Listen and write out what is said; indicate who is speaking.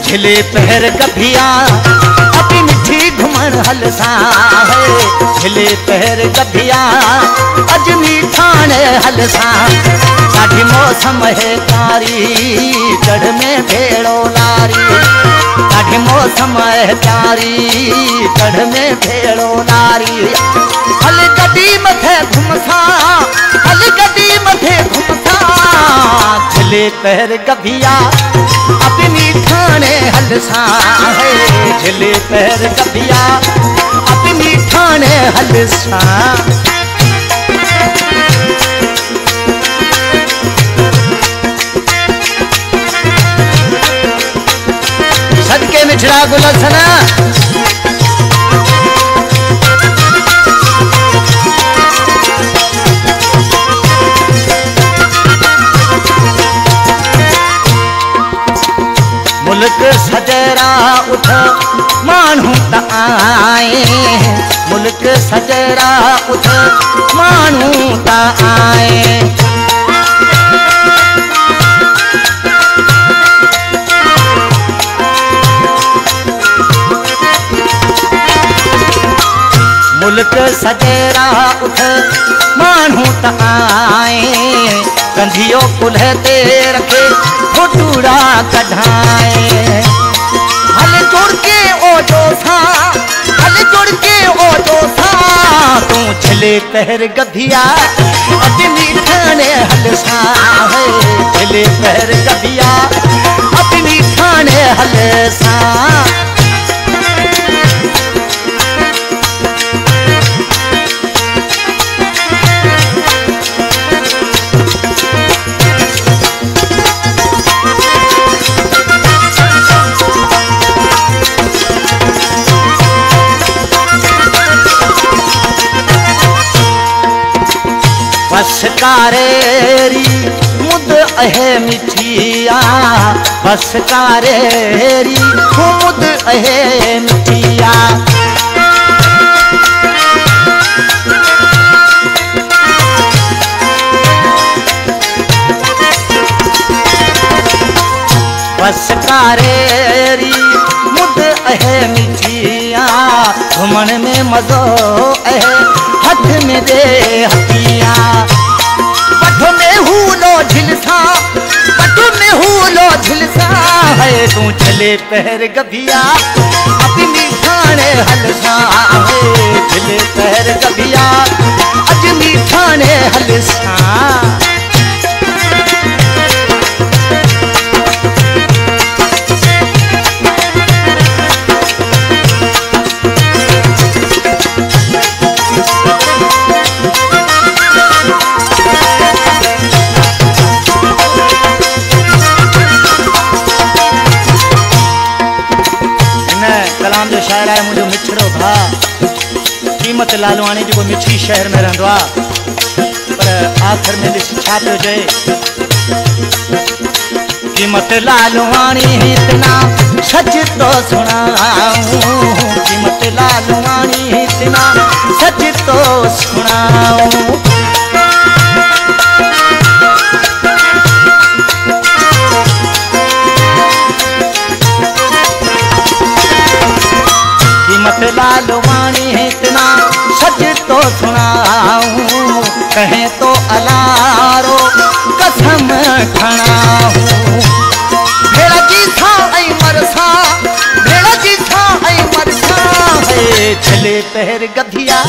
Speaker 1: छिले पैर गभिया अपनी मिठी घुमण हलसा है। छिले पैर गभिया अजमी ठाणे हलसा। साढ़ी मौसम है कारी चढ़ में भेड़ो लारी। साढ़ी मौसम है प्यारी चढ़ में भेड़ो लारी। हल गडी मथे घुमसा हल गडी मथे घुमसा। छिले पैर गभिया अपनी ठाणे हलसा है। छिले पैर गभिया अपनी ठाणे हलसा। सदके मिछड़ा गुलसना मुल्क सजरा उठ मानू त आए। मुल्क सजरा उठ मानू त आए। मुल्क सजरा उठ मानू त आए। कंधियो कुल्हे ते रखे फोटूड़ा कढ़ाए। हल जुड़ के ओ जोसा हल जुड़ के ओ जोसा। तू छिले पैर गभिया अपनी ठाणे हलसा है। छिले पैर गभिया अपनी ठाणे हलसा। बस कारेरी मुद अहे मिठिया। बस कारेरी मुद अहे मिठिया। बस कारेरी मुद अहे मिठिया। घुमण में मजो अहे हथ में दे हथिया। पठो में हुलो झिलसा पठो में हुलो झिलसा है। तू छिले पैर गभिया अपनी ठाणे हलसा है। छिले पैर गभिया अजमी ठाणे हलसा। कलाम जो शायर है मुझे मिठड़ो भा कीमत लालवानी जो मिठी शहर में रहंदो आ। पर आखिर में ॾिस छा पियो चए। कीमत लालवानी इतना सच तो सुनाऊं। कीमत लालवानी इतना सच तो सुनाऊं। कीमत लालवानी इतना सच तो सुनाऊं। कहें तो अलारो कसम खणाऊं। भेड़ा जी था ऐ मरसा भेड़ा जी था ऐ मरसा है। छिले पैर गभिया